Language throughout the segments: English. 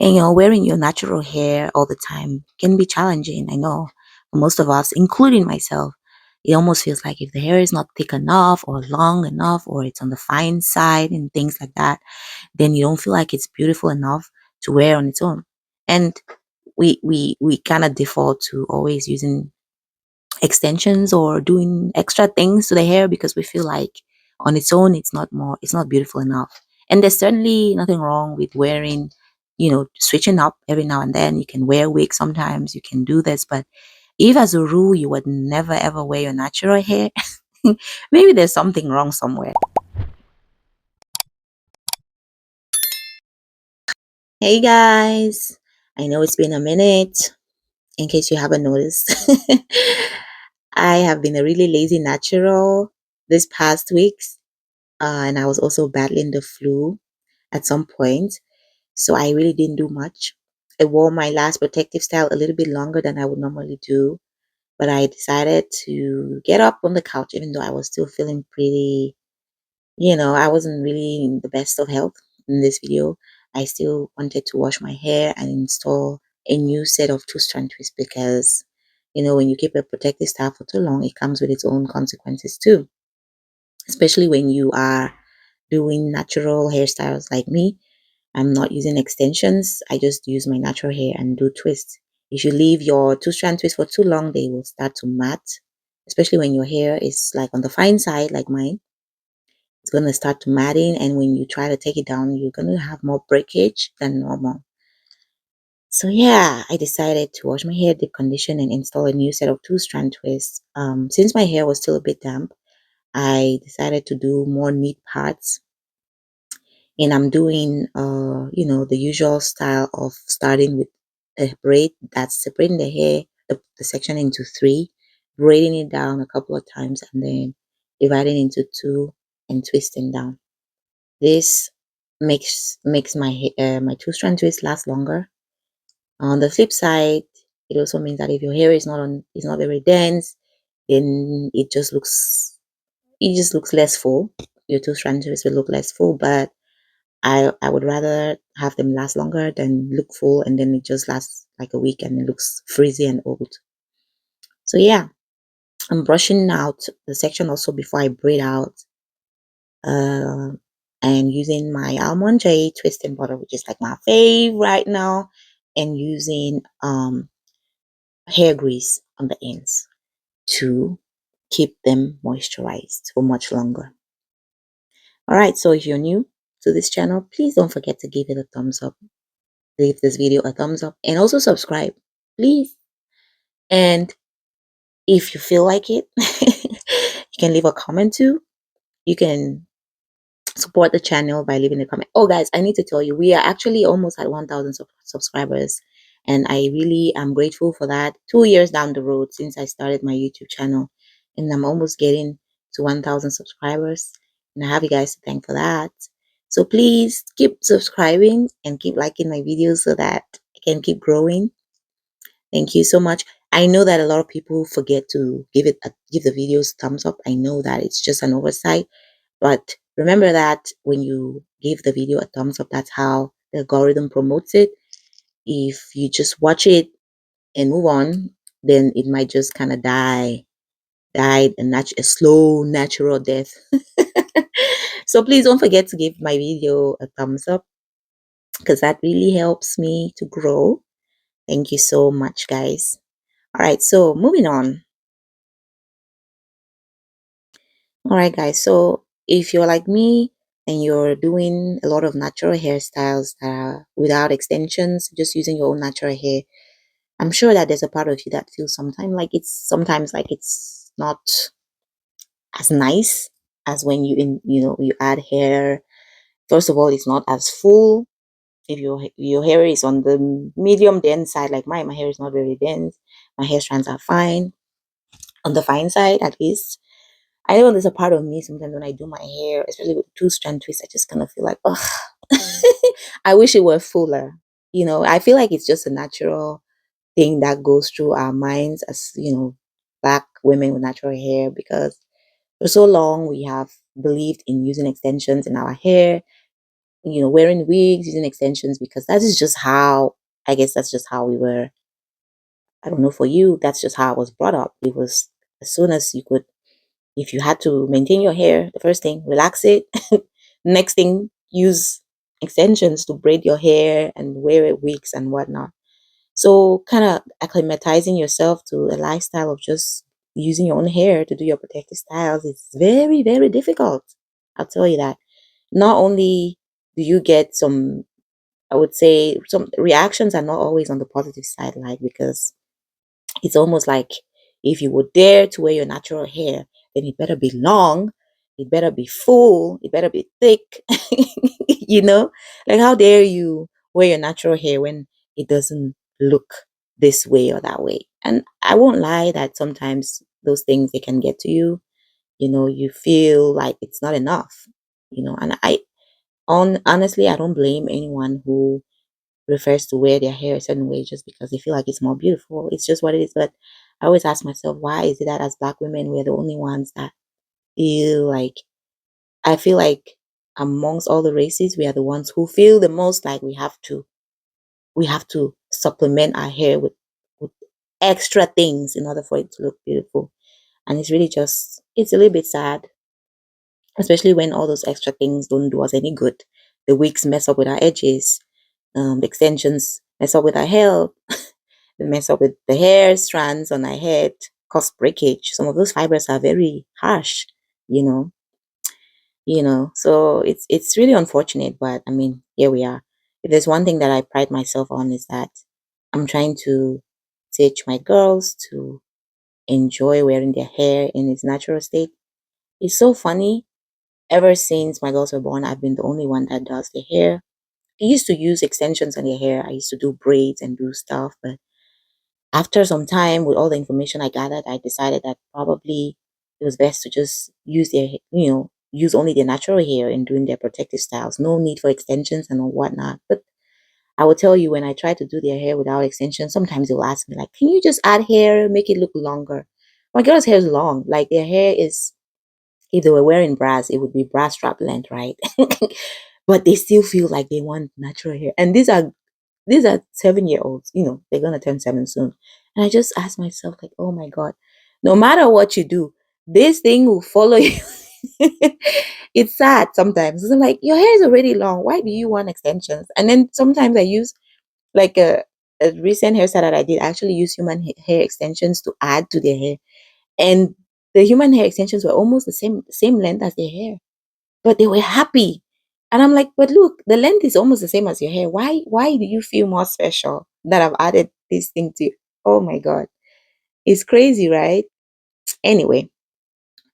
And wearing your natural hair all the time can be challenging. I know for most of us, including myself, it almost feels like if the hair is not thick enough or long enough or it's on the fine side and things like that, then you don't feel like it's beautiful enough to wear on its own. And we kind of default to always using extensions or doing extra things to the hair because we feel like on its own it's not beautiful enough. And there's certainly nothing wrong with wearing, switching up every now and then. You can wear wigs sometimes, you can do this, but if as a rule you would never ever wear your natural hair, maybe there's something wrong somewhere. Hey guys, I know it's been a minute. In case you haven't noticed, I have been a really lazy natural this past weeks, and I was also battling the flu at some point, so I really didn't do much. I wore my last protective style a little bit longer than I would normally do, but I decided to get up on the couch even though I was still feeling pretty, I wasn't really in the best of health in this video. I still wanted to wash my hair and install a new set of two-strand twists because, when you keep a protective style for too long, it comes with its own consequences too, especially when you are doing natural hairstyles like me. I'm not using extensions. I just use my natural hair and do twists. If you leave your two-strand twist for too long, they will start to mat, especially when your hair is like on the fine side like mine. It's going to start to matting, and when you try to take it down, you're going to have more breakage than normal. So yeah, I decided to wash my hair, deep condition, and install a new set of two-strand twists. Since my hair was still a bit damp, I decided to do more neat parts, and I'm doing the usual style of starting with a braid that's separating the hair, the section into three, braiding it down a couple of times, and then dividing into two and twisting down. This makes my two-strand twist last longer. On the flip side, it also means that if your hair is not very dense, then it just looks less full. Your two-strand twist will look less full, but I would rather have them last longer than look full and then it just lasts like a week and it looks frizzy and old. So yeah, I'm brushing out the section also before I braid out. Uh, and using my almond J twisting butter, which is like my fave right now, and using hair grease on the ends to keep them moisturized for much longer. All right, so if you're new to this channel, please don't forget to give it a thumbs up. Give this video a thumbs up and also subscribe, please. And if you feel like it, you can leave a comment too. You can support the channel by leaving a comment. Oh, guys, I need to tell you, we are actually almost at 1,000 subscribers, and I really am grateful for that. 2 years down the road since I started my YouTube channel, and I'm almost getting to 1,000 subscribers, and I have you guys to thank for that. So please keep subscribing and keep liking my videos so that I can keep growing. Thank you so much. I know that a lot of people forget to give the videos thumbs up. I know that it's just an oversight, but remember that when you give the video a thumbs up, that's how the algorithm promotes it. If you just watch it and move on, then it might just kind of died a slow natural death. So please don't forget to give my video a thumbs up because that really helps me to grow. Thank you so much, guys. All right, so moving on. All right, guys. So if you're like me and you're doing a lot of natural hairstyles without extensions, just using your own natural hair, I'm sure that there's a part of you that feels sometimes like it's not as nice as when you add hair. First of all, it's not as full. If your hair is on the medium dense side like mine, my hair is not very dense. My hair strands are fine on the fine side at least. I know there's a part of me sometimes when I do my hair, especially with two-strand twists, I just kind of feel like, ugh, I wish it were fuller. I feel like it's just a natural thing that goes through our minds as, black women with natural hair because for so long we have believed in using extensions in our hair. wearing wigs, using extensions, because that is just how, I guess that's just how we were. I don't know for you, that's just how I was brought up. It was as soon as you could, if you had to maintain your hair, the first thing, relax it. Next thing, use extensions to braid your hair and wear wigs and whatnot. So, kind of acclimatizing yourself to a lifestyle of just using your own hair to do your protective styles is very, very difficult. I'll tell you that. Not only do you get some, I would say, some reactions are not always on the positive side, like, because it's almost like if you would dare to wear your natural hair, then it better be long, it better be full, it better be thick. you know, like, how dare you wear your natural hair when it doesn't look this way or that way? And I won't lie that sometimes those things, they can get to you. You feel like it's not enough. And honestly, I don't blame anyone who prefers to wear their hair a certain way just because they feel like it's more beautiful. It's just what it is. But I always ask myself, why is it that as Black women, we're the only ones that feel like, I feel like amongst all the races, we are the ones who feel the most like we have to supplement our hair with extra things in order for it to look beautiful. And it's really just, it's a little bit sad, especially when all those extra things don't do us any good. The wigs mess up with our edges, the extensions mess up with our hair, they mess up with the hair strands on our head, cause breakage. Some of those fibers are very harsh, you know, So it's really unfortunate, but I mean, here we are. If there's one thing that I pride myself on, is that I'm trying to teach my girls to enjoy wearing their hair in its natural state. It's so funny. Ever since my girls were born, I've been the only one that does their hair. I used to use extensions on their hair. I used to do braids and do stuff, but after some time, with all the information I gathered, I decided that probably it was best to just use only their natural hair in doing their protective styles. No need for extensions and whatnot. But I will tell you, when I try to do their hair without extensions, sometimes they'll ask me, like, can you just add hair, make it look longer? My girl's hair is long. Like, their hair is, if they were wearing bras, it would be bra strap length, right? But they still feel like they want natural hair. And these are 7-year-olds, they're gonna turn 7 soon. And I just ask myself, like, oh my God, no matter what you do, this thing will follow you. It's sad sometimes. I'm like, your hair is already long. Why do you want extensions? And then sometimes I use, like, a recent hairstyle that I did. I actually use human hair extensions to add to their hair. And the human hair extensions were almost the same length as their hair, but they were happy. And I'm like, but look, the length is almost the same as your hair. Why do you feel more special that I've added this thing to you? Oh my God. It's crazy, right? Anyway,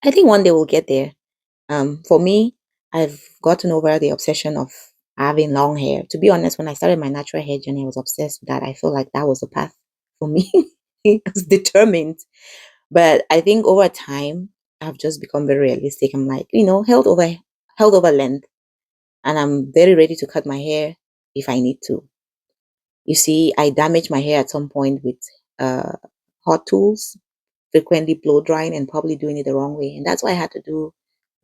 I think one day we'll get there. For me, I've gotten over the obsession of having long hair. To be honest, when I started my natural hair journey, I was obsessed with that. I feel like that was the path for me. I was determined. But I think over time, I've just become very realistic. I'm like, health over length. And I'm very ready to cut my hair if I need to. You see, I damaged my hair at some point with uh, hot tools, frequently blow drying and probably doing it the wrong way. And that's why I had to do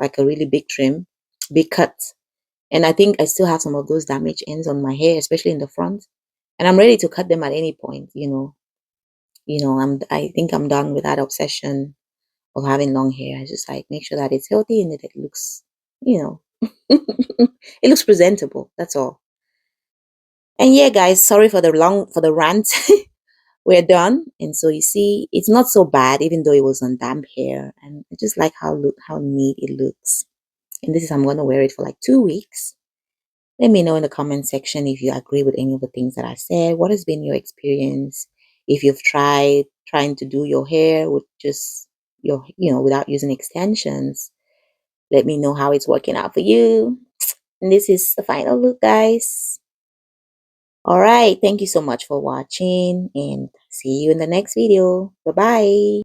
like a really big trim, big cut. And I think I still have some of those damaged ends on my hair, especially in the front. And I'm ready to cut them at any point. I think I'm done with that obsession of having long hair. I just like make sure that it's healthy and that it looks, you know, it looks presentable. That's all. And yeah, guys, sorry for the rant. We're done. And so you see, it's not so bad, even though it was on damp hair. And I just like how neat it looks. And this is, I'm gonna wear it for like 2 weeks. Let me know in the comment section if you agree with any of the things that I said. What has been your experience? If you've tried trying to do your hair with just without using extensions, let me know how it's working out for you. And this is the final look, guys. All right. Thank you so much for watching and see you in the next video. Bye-bye.